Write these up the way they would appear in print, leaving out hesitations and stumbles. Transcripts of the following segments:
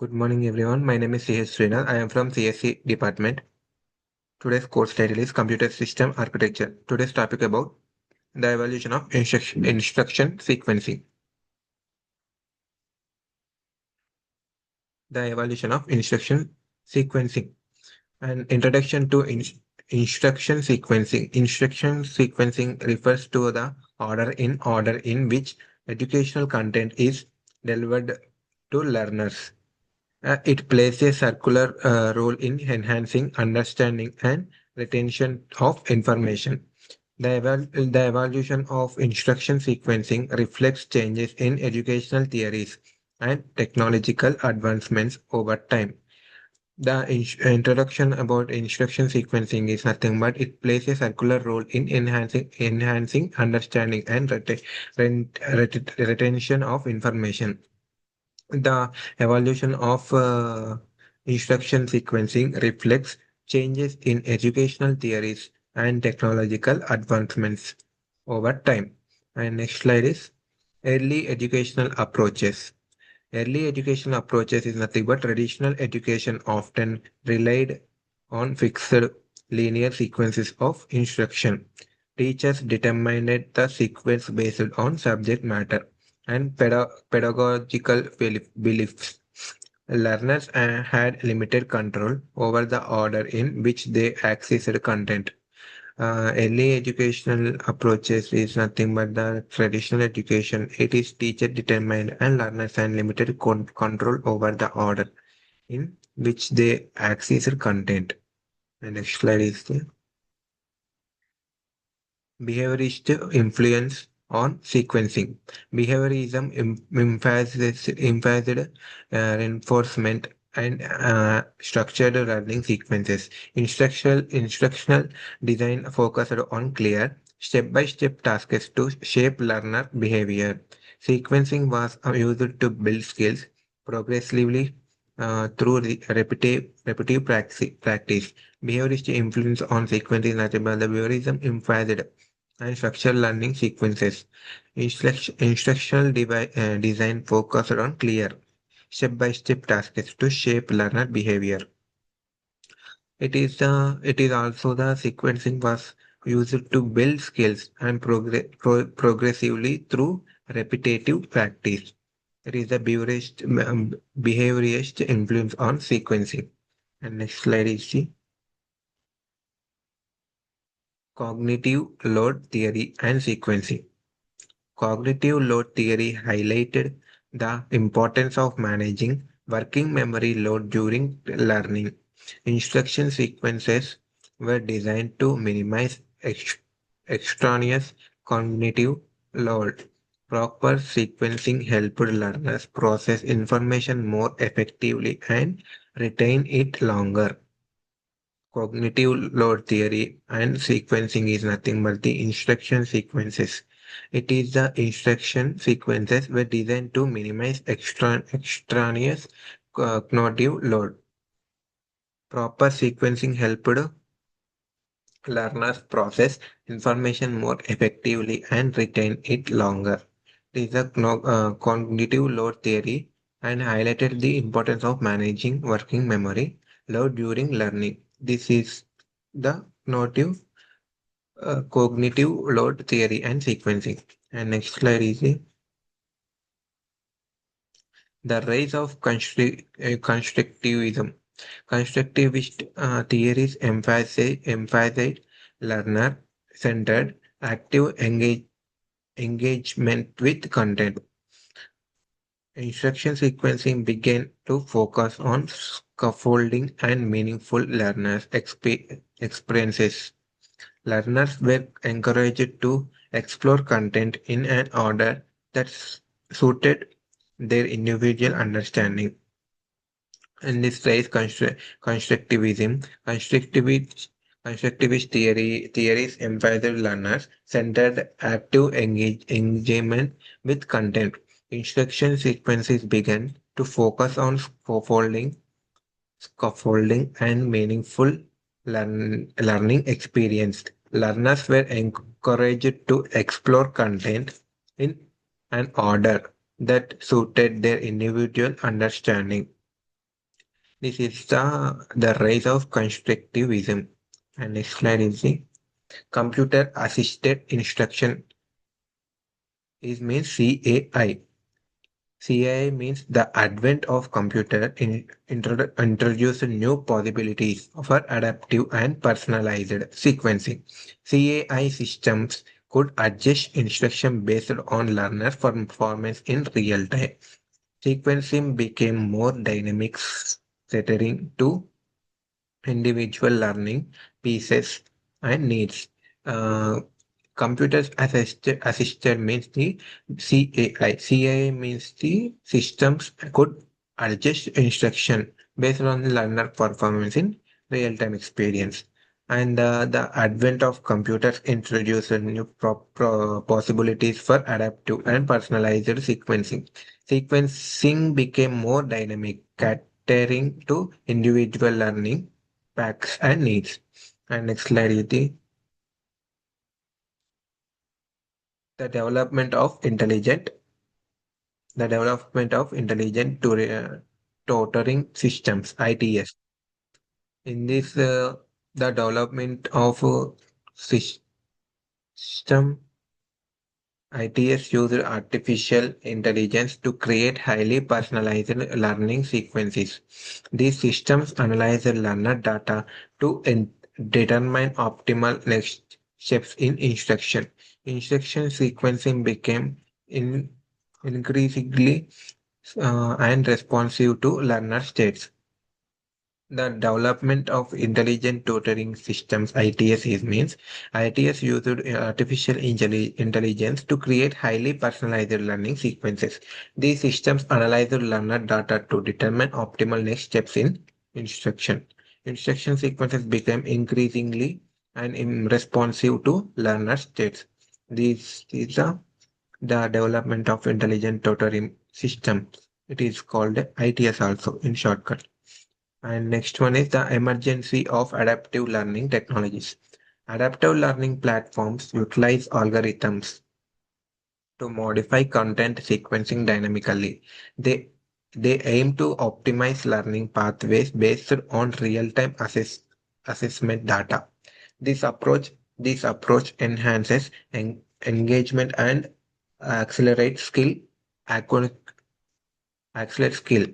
Good morning, everyone. My name is C.H. Srinath. I am from CSC department. Today's course title is Computer System Architecture. Today's topic about the evolution of instruction sequencing. The evolution of instruction sequencing. An introduction to instruction sequencing. Instruction sequencing refers to the order in which educational content is delivered to learners. It plays a circular role in enhancing understanding and retention of information. The evolution of instruction sequencing reflects changes in educational theories and technological advancements over time. The introduction about instruction sequencing is nothing but it plays a circular role in enhancing understanding and retention of information. The evolution of instruction sequencing reflects changes in educational theories and technological advancements over time. And next slide is early educational approaches. Early educational approaches is nothing but traditional education often relied on fixed linear sequences of instruction. Teachers determined the sequence based on subject matter and pedagogical beliefs. Learners had limited control over the order in which they accessed content. Early educational approaches is nothing but the traditional education. It is teacher determined and learners had limited control over the order in which they access content. The next slide is the behaviorist influence on sequencing. Behaviorism emphasized reinforcement and structured learning sequences. Instructional design focused on clear, step-by-step tasks to shape learner behavior. Sequencing was used to build skills progressively through repetitive practice. Behaviorist influence on sequencing is nothing but the behaviorism emphasized and structural learning sequences. Instructional design focused on clear, step-by-step tasks to shape learner behavior. It is also the sequencing was used to build skills and progressively through repetitive practice. It is the behaviorist influence on sequencing. And next slide is the cognitive load theory and sequencing. Cognitive load theory highlighted the importance of managing working memory load during learning. Instruction sequences were designed to minimize extraneous cognitive load. Proper sequencing helped learners process information more effectively and retain it longer. Cognitive load theory and sequencing is nothing but the instruction sequences. It is the instruction sequences were designed to minimize extraneous cognitive load. Proper sequencing helped learners process information more effectively and retain it longer. This is the cognitive load theory and highlighted the importance of managing working memory load during learning. This is the notive cognitive load theory and sequencing. And next slide is the rise of constructivism. Constructivist theories emphasize learner-centered active engagement with content. Instruction sequencing began to focus on scaffolding and meaningful learners' experiences. Learners were encouraged to explore content in an order that suited their individual understanding. And this drives constructivism. Constructivist theories emphasize learners centered active engagement with content. Instruction sequences began to focus on scaffolding and meaningful learning experience. Learners were encouraged to explore content in an order that suited their individual understanding. This is the rise of constructivism. And next slide is the computer assisted instruction is means CAI. CAI means the advent of computer introduced new possibilities for adaptive and personalized sequencing. CAI systems could adjust instruction based on learner performance in real time. Sequencing became more dynamic, catering to individual learning pieces and needs. Uh, Computers assisted means the CAI. CAI means the systems could adjust instruction based on the learner performance in real-time experience. And the advent of computers introduced new possibilities for adaptive and personalized sequencing. Sequencing became more dynamic, catering to individual learning packs and needs. And next slide is the development of intelligent tutoring systems, ITS. In this, the development of system ITS used artificial intelligence to create highly personalized learning sequences. These systems analyze the learner data to determine optimal next steps in instruction. Instruction sequencing became in, increasingly and responsive to learner states. The development of intelligent tutoring systems ITS is means ITS used artificial intelligence to create highly personalized learning sequences. These systems analyze the learner data to determine optimal next steps in instruction. Instruction sequences became increasingly and responsive to learner states. This is the development of intelligent tutoring system. It is called ITS also in shortcut. And next one is the emergency of adaptive learning technologies. Adaptive learning platforms utilize algorithms to modify content sequencing dynamically. They they aim to optimize learning pathways based on real-time assessment data. This approach enhances engagement and accelerates acqui- accelerate skill.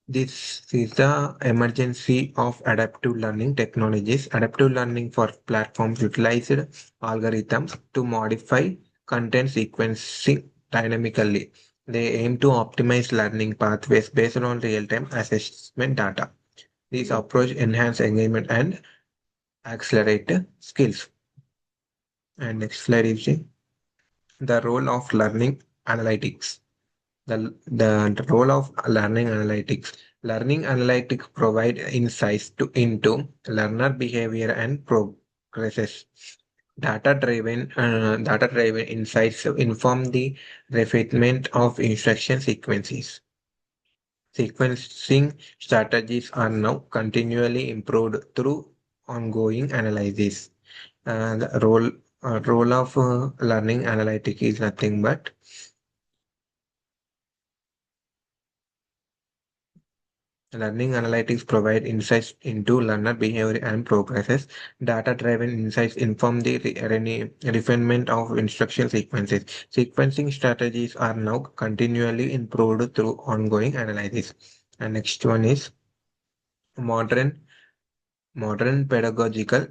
This is the emergency of adaptive learning technologies. Adaptive learning for platforms utilized algorithms to modify content sequencing dynamically. They aim to optimize learning pathways based on real-time assessment data. This approach enhance engagement and accelerate skills. And next slide is the role of learning analytics. The role of learning analytics. Learning analytics provide insights into learner behavior and progresses. Data-driven insights inform the refinement of instruction sequences. Sequencing strategies are now continually improved through ongoing analysis. The role of learning analytics is nothing but learning analytics provide insights into learner behavior and progresses. Data-driven insights inform the refinement of instruction sequences. Sequencing strategies are now continually improved through ongoing analysis. And next one is modern modern pedagogical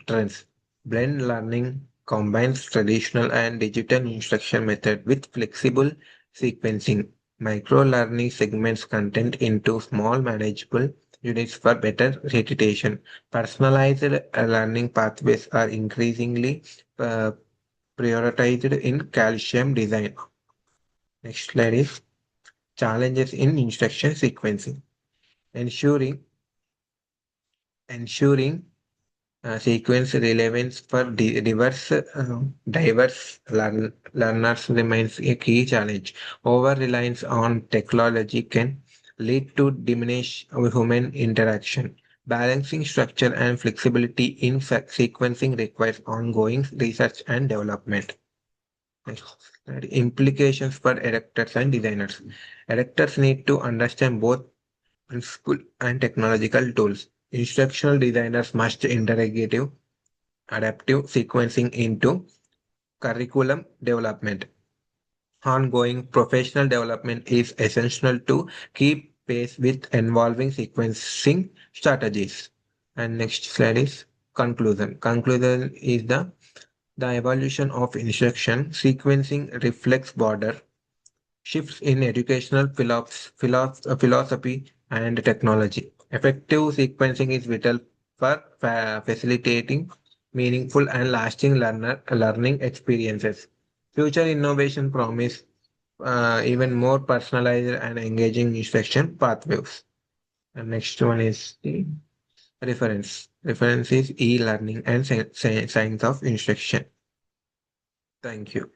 trends. Blend learning combines traditional and digital instruction method with flexible sequencing. Micro-learning segments content into small manageable units for better repetition. Personalized learning pathways are increasingly uh, prioritized in calcium design. Next slide is challenges in instruction sequencing. Ensuring ensuring sequence relevance for diverse learners remains a key challenge. Over reliance on technology can lead to diminished human interaction. Balancing structure and flexibility in sequencing requires ongoing research and development. Next implications for editors and designers. Editors need to understand both principle and technological tools. Instructional designers must integrate adaptive sequencing into curriculum development. Ongoing professional development is essential to keep pace with evolving sequencing strategies. And next slide is conclusion. Conclusion is the evolution of instruction sequencing reflects broader shifts in educational philosophy and technology. Effective sequencing is vital for facilitating meaningful and lasting learning experiences. Future innovation promise even more personalized and engaging instruction pathways. And next one is the reference. Reference is e-learning and science of instruction. Thank you.